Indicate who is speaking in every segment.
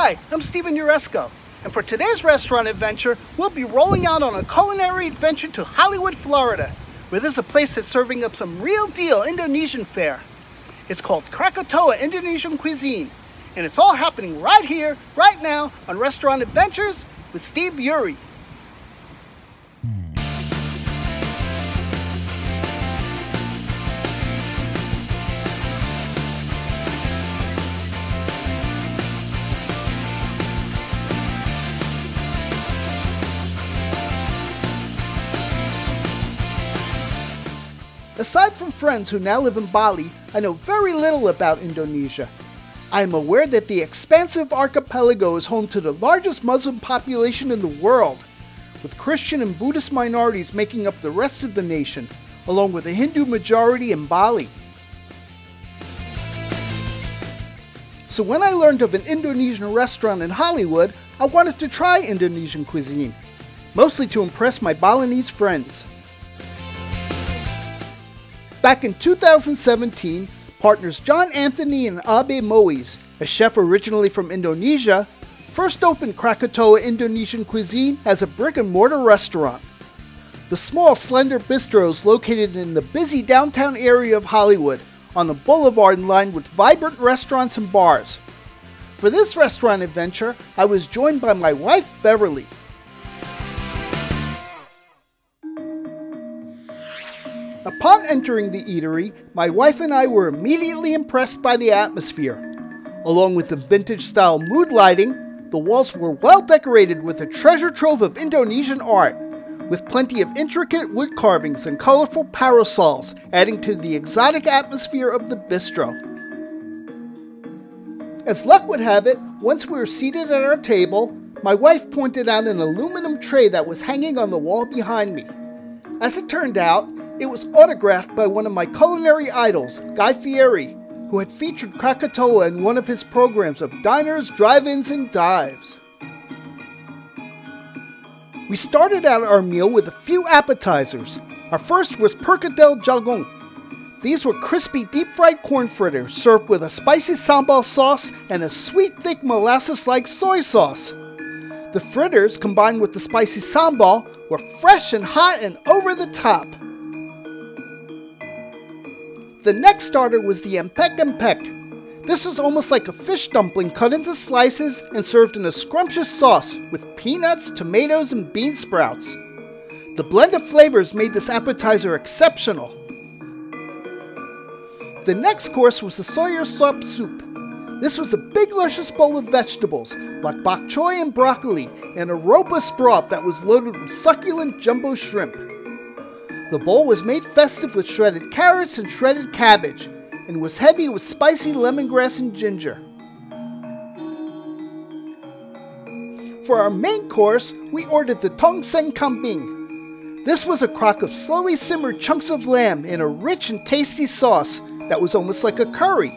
Speaker 1: Hi, I'm Steven Uresco, and for today's restaurant adventure, we'll be rolling out on a culinary adventure to Hollywood, Florida, where there's a place that's serving up some real deal Indonesian fare. It's called Krakatoa Indonesian Cuisine, and it's all happening right here, right now, on Restaurant Adventures with Steve Fieri. Aside from friends who now live in Bali, I know very little about Indonesia. I am aware that the expansive archipelago is home to the largest Muslim population in the world, with Christian and Buddhist minorities making up the rest of the nation, along with a Hindu majority in Bali. So when I learned of an Indonesian restaurant in Hollywood, I wanted to try Indonesian cuisine, mostly to impress my Balinese friends. Back in 2017, partners John Anthony and Abe Mois, a chef originally from Indonesia, first opened Krakatoa Indonesian Cuisine as a brick-and-mortar restaurant. The small, slender bistro is located in the busy downtown area of Hollywood, on a boulevard lined with vibrant restaurants and bars. For this restaurant adventure, I was joined by my wife, Beverly. Upon entering the eatery, my wife and I were immediately impressed by the atmosphere. Along with the vintage-style mood lighting, the walls were well decorated with a treasure trove of Indonesian art, with plenty of intricate wood carvings and colorful parasols, adding to the exotic atmosphere of the bistro. As luck would have it, once we were seated at our table, my wife pointed out an aluminum tray that was hanging on the wall behind me. As it turned out, it was autographed by one of my culinary idols, Guy Fieri, who had featured Krakatoa in one of his programs of diners, drive-ins, and dives. We started out our meal with a few appetizers. Our first was perkedel jagung. These were crispy deep-fried corn fritters served with a spicy sambal sauce and a sweet, thick molasses-like soy sauce. The fritters, combined with the spicy sambal, were fresh and hot and over the top. The next starter was the empek. This was almost like a fish dumpling cut into slices and served in a scrumptious sauce with peanuts, tomatoes, and bean sprouts. The blend of flavors made this appetizer exceptional. The next course was the soya sop soup. This was a big luscious bowl of vegetables, like bok choy and broccoli, and a robust broth that was loaded with succulent jumbo shrimp. The bowl was made festive with shredded carrots and shredded cabbage, and was heavy with spicy lemongrass and ginger. For our main course, we ordered the tongsen kambing. This was a crock of slowly simmered chunks of lamb in a rich and tasty sauce that was almost like a curry,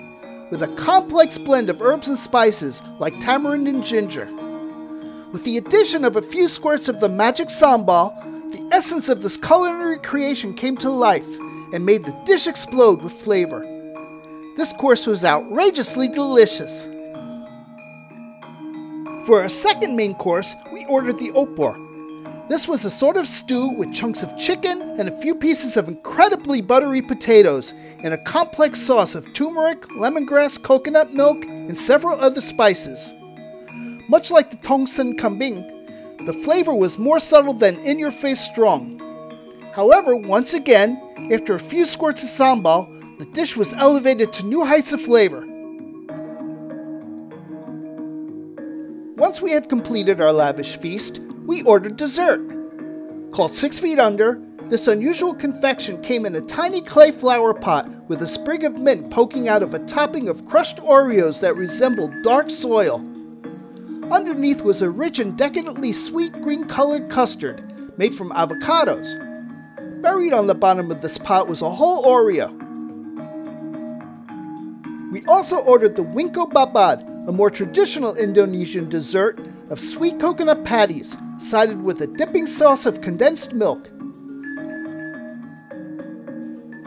Speaker 1: with a complex blend of herbs and spices like tamarind and ginger. With the addition of a few squirts of the magic sambal, the essence of this culinary creation came to life and made the dish explode with flavor. This course was outrageously delicious. For our second main course, we ordered the opor. This was a sort of stew with chunks of chicken and a few pieces of incredibly buttery potatoes in a complex sauce of turmeric, lemongrass, coconut milk, and several other spices. Much like the tongsen kambing, the flavor was more subtle than in-your-face strong. However, once again, after a few squirts of sambal, the dish was elevated to new heights of flavor. Once we had completed our lavish feast, we ordered dessert. Called 6 Feet Under, this unusual confection came in a tiny clay flower pot with a sprig of mint poking out of a topping of crushed Oreos that resembled dark soil. Underneath was a rich and decadently sweet green-colored custard made from avocados. Buried on the bottom of this pot was a whole Oreo. We also ordered the wingko babad, a more traditional Indonesian dessert of sweet coconut patties, sided with a dipping sauce of condensed milk.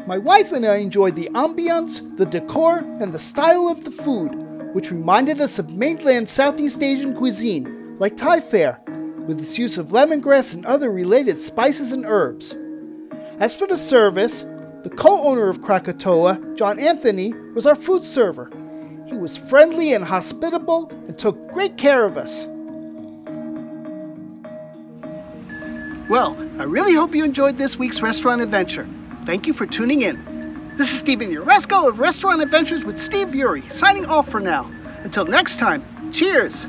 Speaker 1: My wife and I enjoyed the ambiance, the decor, and the style of the food, which reminded us of mainland Southeast Asian cuisine, like Thai fare, with its use of lemongrass and other related spices and herbs. As for the service, the co-owner of Krakatoa, John Anthony, was our food server. He was friendly and hospitable and took great care of us. Well, I really hope you enjoyed this week's restaurant adventure. Thank you for tuning in. This is Steven Uresco of Restaurant Adventures with Steve Fieri, signing off for now. Until next time, cheers!